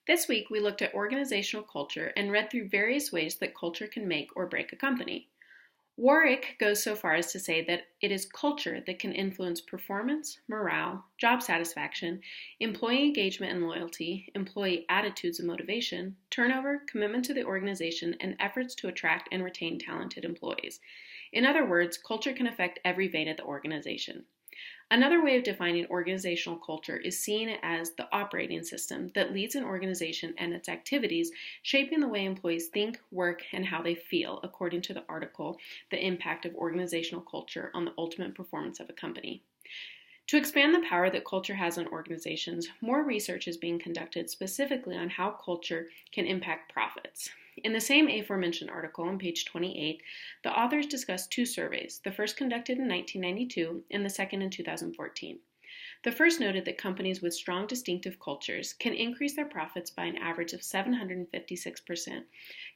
This week, we looked at organizational culture and read through various ways that culture can make or break a company. Warwick goes so far as to say that it is culture that can influence performance, morale, job satisfaction, employee engagement and loyalty, employee attitudes and motivation, turnover, commitment to the organization, and efforts to attract and retain talented employees. In other words, culture can affect every vein of the organization. Another way of defining organizational culture is seeing it as the operating system that leads an organization and its activities, shaping the way employees think, work, and how they feel, according to the article, The Impact of Organizational Culture on the Ultimate Performance of a Company. To expand the power that culture has on organizations, more research is being conducted specifically on how culture can impact profits. In the same aforementioned article on page 28, the authors discuss two surveys, the first conducted in 1992 and the second in 2014. The first noted that companies with strong distinctive cultures can increase their profits by an average of 756%,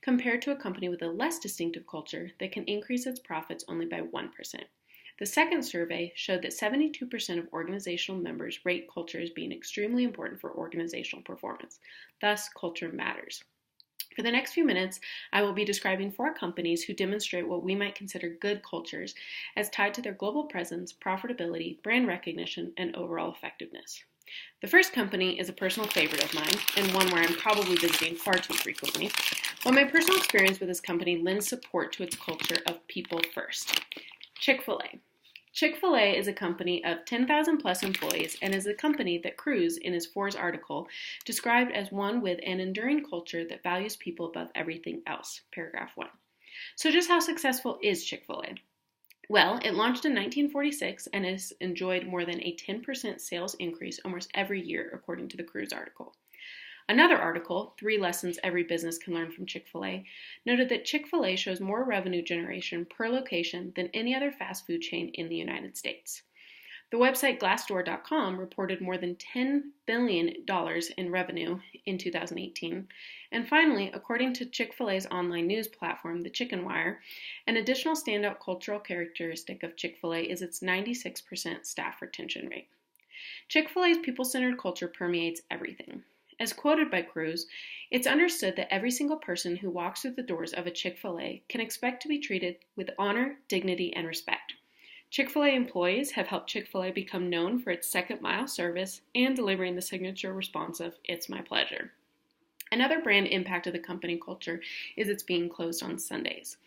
compared to a company with a less distinctive culture that can increase its profits only by 1%. The second survey showed that 72% of organizational members rate culture as being extremely important for organizational performance. Thus, culture matters. For the next few minutes, I will be describing 4 companies who demonstrate what we might consider good cultures as tied to their global presence, profitability, brand recognition, and overall effectiveness. The first company is a personal favorite of mine and one where I'm probably visiting far too frequently, but my personal experience with this company lends support to its culture of people first. Chick-fil-A. Chick-fil-A is a company of 10,000 plus employees and is a company that Cruz, in his Forbes article, described as one with an enduring culture that values people above everything else, paragraph 1. So just how successful is Chick-fil-A? Well, it launched in 1946 and has enjoyed more than a 10% sales increase almost every year, according to the Cruz article. Another article, 3 Lessons Every Business Can Learn from Chick-fil-A, noted that Chick-fil-A shows more revenue generation per location than any other fast food chain in the United States. The website Glassdoor.com reported more than $10 billion in revenue in 2018. And finally, according to Chick-fil-A's online news platform, The Chicken Wire, an additional standout cultural characteristic of Chick-fil-A is its 96% staff retention rate. Chick-fil-A's people-centered culture permeates everything. As quoted by Cruz, it's understood that every single person who walks through the doors of a Chick-fil-A can expect to be treated with honor, dignity, and respect. Chick-fil-A employees have helped Chick-fil-A become known for its second-mile service and delivering the signature response of, "It's my pleasure." Another brand impact of the company culture is its being closed on Sundays.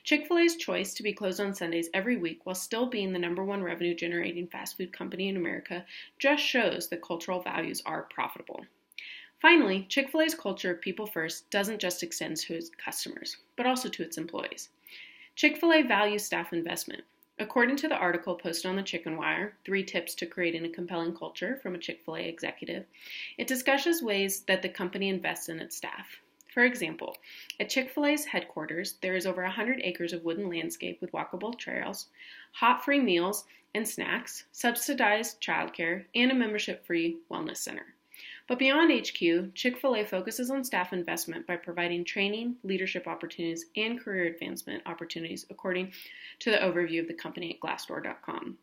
Chick-fil-A's choice to be closed on Sundays every week while still being the #1 revenue-generating fast food company in America just shows that cultural values are profitable. Finally, Chick-fil-A's culture of people first doesn't just extend to its customers, but also to its employees. Chick-fil-A values staff investment. According to the article posted on the Chicken Wire, 3 Tips to Creating a Compelling Culture from a Chick-fil-A Executive, it discusses ways that the company invests in its staff. For example, at Chick-fil-A's headquarters, there is over 100 acres of wooden landscape with walkable trails, hot free meals and snacks, subsidized childcare, and a membership-free wellness center. But beyond HQ, Chick-fil-A focuses on staff investment by providing training, leadership opportunities, and career advancement opportunities, according to the overview of the company at Glassdoor.com.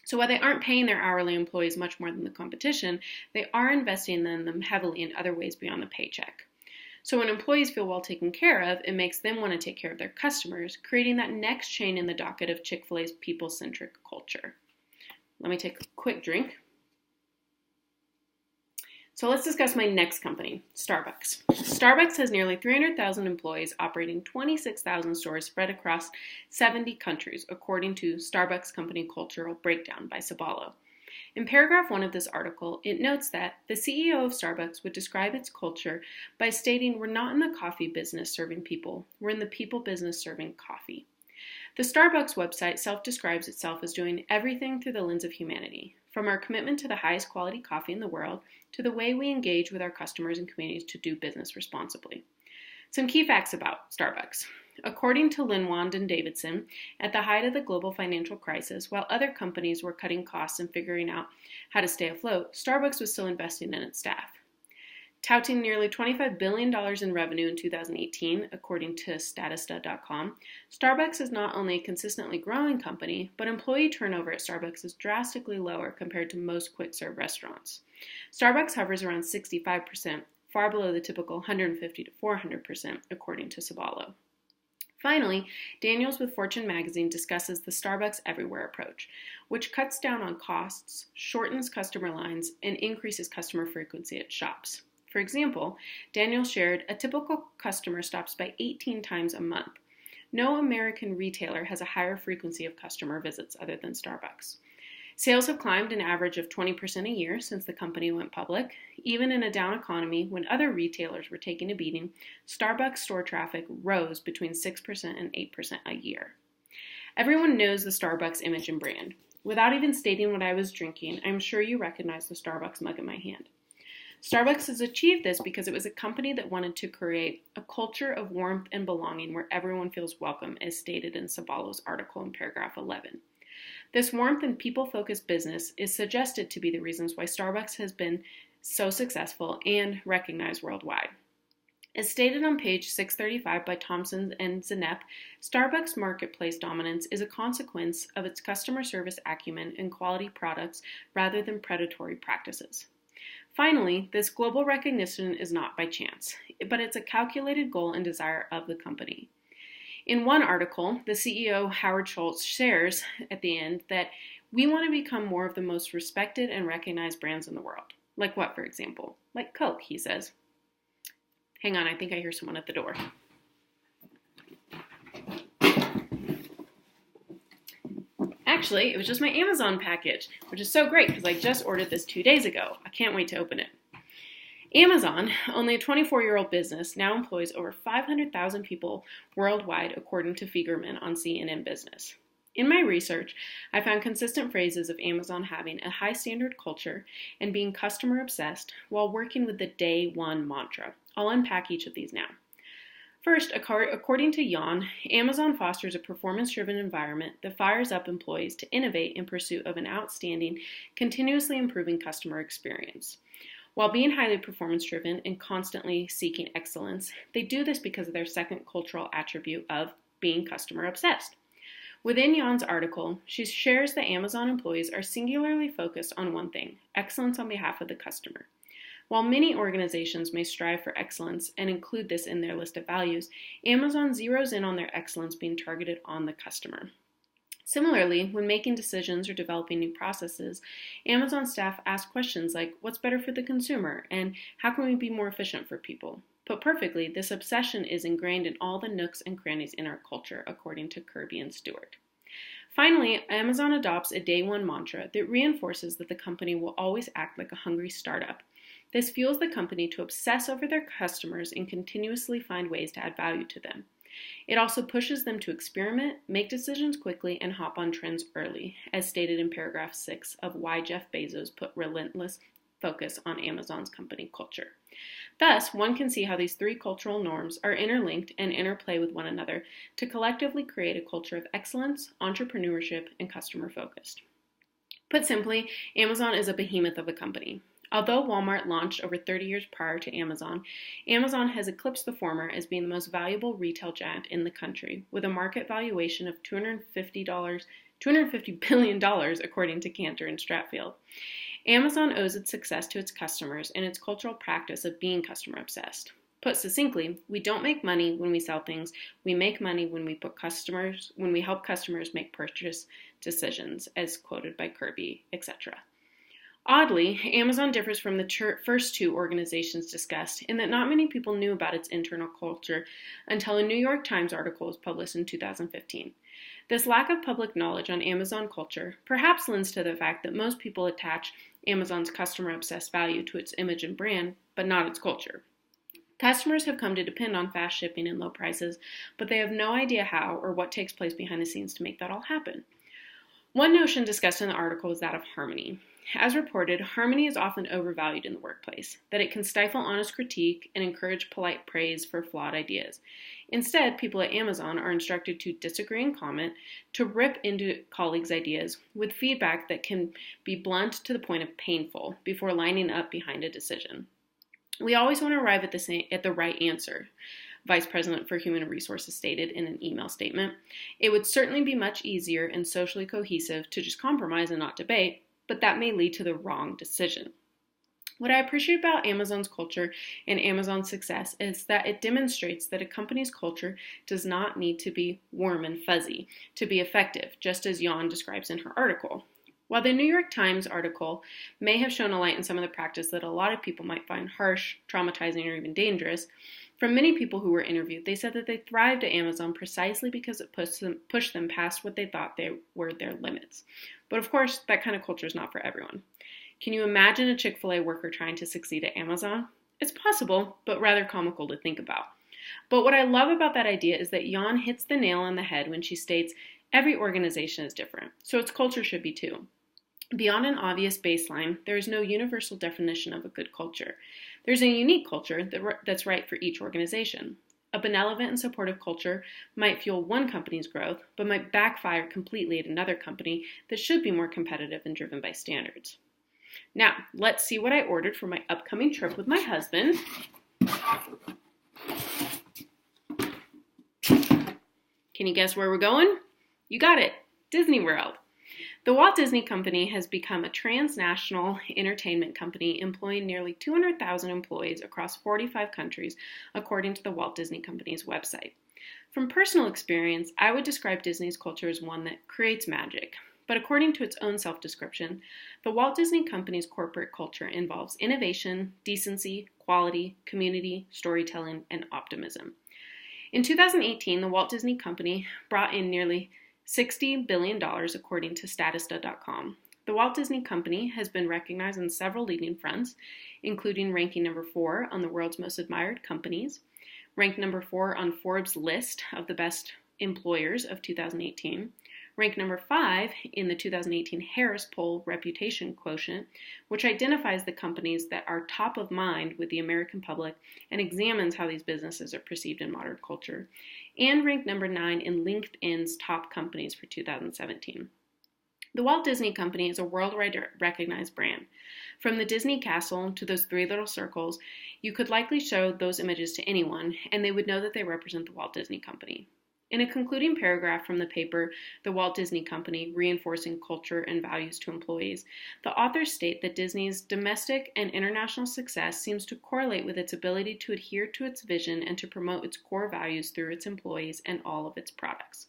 So while they aren't paying their hourly employees much more than the competition, they are investing in them heavily in other ways beyond the paycheck. So when employees feel well taken care of, it makes them want to take care of their customers, creating that next chain in the docket of Chick-fil-A's people-centric culture. Let me take a quick drink. So let's discuss my next company, Starbucks. Starbucks has nearly 300,000 employees operating 26,000 stores spread across 70 countries, according to Starbucks Company Cultural Breakdown by Sabalo. In paragraph 1 of this article, it notes that the CEO of Starbucks would describe its culture by stating, "We're not in the coffee business serving people, we're in the people business serving coffee." The Starbucks website self-describes itself as doing everything through the lens of humanity, from our commitment to the highest quality coffee in the world to the way we engage with our customers and communities to do business responsibly. Some key facts about Starbucks. According to Linwand and Davidson, at the height of the global financial crisis, while other companies were cutting costs and figuring out how to stay afloat, Starbucks was still investing in its staff. Touting nearly $25 billion in revenue in 2018, according to Statista.com, Starbucks is not only a consistently growing company, but employee turnover at Starbucks is drastically lower compared to most quick-serve restaurants. Starbucks hovers around 65%, far below the typical 150 to 400%, according to Sabalo. Finally, Daniels with Fortune magazine discusses the Starbucks Everywhere approach, which cuts down on costs, shortens customer lines, and increases customer frequency at shops. For example, Daniels shared a typical customer stops by 18 times a month. No American retailer has a higher frequency of customer visits other than Starbucks. Sales have climbed an average of 20% a year since the company went public. Even in a down economy, when other retailers were taking a beating, Starbucks store traffic rose between 6% and 8% a year. Everyone knows the Starbucks image and brand. Without even stating what I was drinking, I'm sure you recognize the Starbucks mug in my hand. Starbucks has achieved this because it was a company that wanted to create a culture of warmth and belonging where everyone feels welcome, as stated in Sabalo's article in paragraph 11. This warmth and people-focused business is suggested to be the reasons why Starbucks has been so successful and recognized worldwide. As stated on page 635 by Thompson and Zenepp, Starbucks' marketplace dominance is a consequence of its customer service acumen and quality products rather than predatory practices. Finally, this global recognition is not by chance, but it's a calculated goal and desire of the company. In one article, the CEO, Howard Schultz, shares at the end that we want to become more of the most respected and recognized brands in the world. Like what, for example? Like Coke, he says. Hang on, I think I hear someone at the door. Actually, it was just my Amazon package, which is so great because I just ordered this 2 days ago. I can't wait to open it. Amazon, only a 24-year-old business, now employs over 500,000 people worldwide, according to Fiegerman on CNN Business. In my research, I found consistent phrases of Amazon having a high standard culture and being customer obsessed while working with the day one mantra. I'll unpack each of these now. First, according to Yon, Amazon fosters a performance-driven environment that fires up employees to innovate in pursuit of an outstanding, continuously improving customer experience. While being highly performance-driven and constantly seeking excellence, they do this because of their second cultural attribute of being customer-obsessed. Within Yon's article, she shares that Amazon employees are singularly focused on one thing: excellence on behalf of the customer. While many organizations may strive for excellence and include this in their list of values, Amazon zeroes in on their excellence being targeted on the customer. Similarly, when making decisions or developing new processes, Amazon staff ask questions like, what's better for the consumer, and how can we be more efficient for people? Put perfectly, this obsession is ingrained in all the nooks and crannies in our culture, according to Kirby and Stewart. Finally, Amazon adopts a day one mantra that reinforces that the company will always act like a hungry startup. This fuels the company to obsess over their customers and continuously find ways to add value to them. It also pushes them to experiment, make decisions quickly, and hop on trends early, as stated in paragraph 6 of Why Jeff Bezos Put Relentless Focus on Amazon's Company Culture. Thus, one can see how these three cultural norms are interlinked and interplay with one another to collectively create a culture of excellence, entrepreneurship, and customer-focused. Put simply, Amazon is a behemoth of a company. Although Walmart launched over 30 years prior to Amazon, Amazon has eclipsed the former as being the most valuable retail giant in the country, with a market valuation of $250 billion, according to Cantor and Stratfield. Amazon owes its success to its customers and its cultural practice of being customer obsessed. Put succinctly, we don't make money when we sell things. We make money when we help customers make purchase decisions, as quoted by Kirby, etc. Oddly, Amazon differs from the first two organizations discussed in that not many people knew about its internal culture until a New York Times article was published in 2015. This lack of public knowledge on Amazon culture perhaps lends to the fact that most people attach Amazon's customer-obsessed value to its image and brand, but not its culture. Customers have come to depend on fast shipping and low prices, but they have no idea how or what takes place behind the scenes to make that all happen. One notion discussed in the article is that of harmony. As reported, harmony is often overvalued in the workplace, that it can stifle honest critique and encourage polite praise for flawed ideas. Instead, people at Amazon are instructed to disagree and comment, to rip into colleagues' ideas with feedback that can be blunt to the point of painful before lining up behind a decision. We always want to arrive at the right answer, Vice President for Human Resources stated in an email statement. It would certainly be much easier and socially cohesive to just compromise and not debate, but that may lead to the wrong decision. What I appreciate about Amazon's culture and Amazon's success is that it demonstrates that a company's culture does not need to be warm and fuzzy to be effective, just as Jan describes in her article. While the New York Times article may have shown a light in some of the practice that a lot of people might find harsh, traumatizing, or even dangerous, from many people who were interviewed, they said that they thrived at Amazon precisely because it pushed them past what they thought they were their limits. But of course, that kind of culture is not for everyone. Can you imagine a Chick-fil-A worker trying to succeed at Amazon? It's possible, but rather comical to think about. But what I love about that idea is that Jan hits the nail on the head when she states every organization is different, so its culture should be too. Beyond an obvious baseline, there is no universal definition of a good culture. There's a unique culture that's right for each organization. A benevolent and supportive culture might fuel one company's growth, but might backfire completely at another company that should be more competitive and driven by standards. Now, let's see what I ordered for my upcoming trip with my husband. Can you guess where we're going? You got it, Disney World. The Walt Disney Company has become a transnational entertainment company employing nearly 200,000 employees across 45 countries, according to the Walt Disney Company's website. From personal experience, I would describe Disney's culture as one that creates magic. But according to its own self-description, the Walt Disney Company's corporate culture involves innovation, decency, quality, community, storytelling, and optimism. In 2018, the Walt Disney Company brought in nearly $60 billion according to Statista.com. The Walt Disney Company has been recognized on several leading fronts, including ranking number 4 on the world's most admired companies, ranked number 4 on Forbes' list of the best employers of 2018, ranked number 5 in the 2018 Harris Poll Reputation Quotient, which identifies the companies that are top of mind with the American public and examines how these businesses are perceived in modern culture, and ranked number 9 in LinkedIn's top companies for 2017. The Walt Disney Company is a worldwide recognized brand. From the Disney Castle to those 3 little circles, you could likely show those images to anyone, and they would know that they represent the Walt Disney Company. In a concluding paragraph from the paper, The Walt Disney Company, Reinforcing Culture and Values to Employees, the authors state that Disney's domestic and international success seems to correlate with its ability to adhere to its vision and to promote its core values through its employees and all of its products.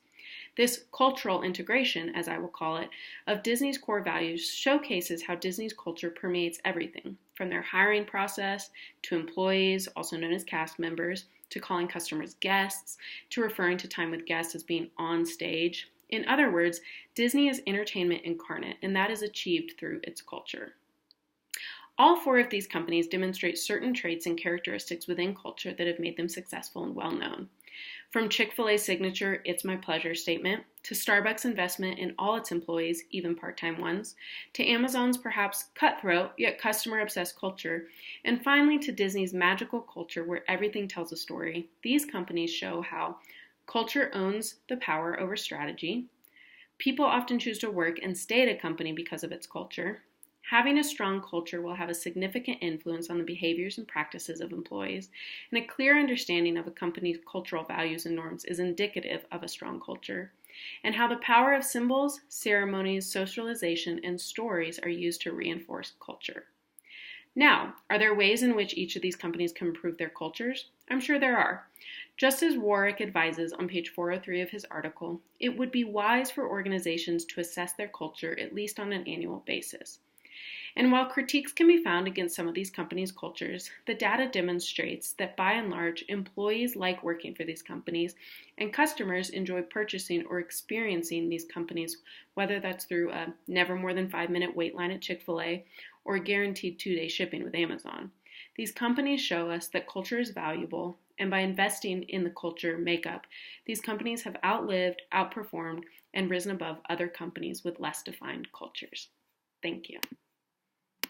This cultural integration, as I will call it, of Disney's core values showcases how Disney's culture permeates everything, from their hiring process to employees, also known as cast members, to calling customers guests, to referring to time with guests as being on stage. In other words, Disney is entertainment incarnate, and that is achieved through its culture. All 4 of these companies demonstrate certain traits and characteristics within culture that have made them successful and well-known. From Chick-fil-A's signature "It's my pleasure" statement, to Starbucks' investment in all its employees, even part-time ones, to Amazon's perhaps cutthroat yet customer-obsessed culture, and finally to Disney's magical culture where everything tells a story, these companies show how culture owns the power over strategy, people often choose to work and stay at a company because of its culture, having a strong culture will have a significant influence on the behaviors and practices of employees, and a clear understanding of a company's cultural values and norms is indicative of a strong culture, and how the power of symbols, ceremonies, socialization, and stories are used to reinforce culture. Now, are there ways in which each of these companies can improve their cultures? I'm sure there are. Just as Warwick advises on page 403 of his article, it would be wise for organizations to assess their culture at least on an annual basis. And while critiques can be found against some of these companies' cultures, the data demonstrates that by and large, employees like working for these companies, and customers enjoy purchasing or experiencing these companies, whether that's through a never more than 5-minute wait line at Chick-fil-A or guaranteed 2-day shipping with Amazon. These companies show us that culture is valuable, and by investing in the culture makeup, these companies have outlived, outperformed, and risen above other companies with less defined cultures. Thank you.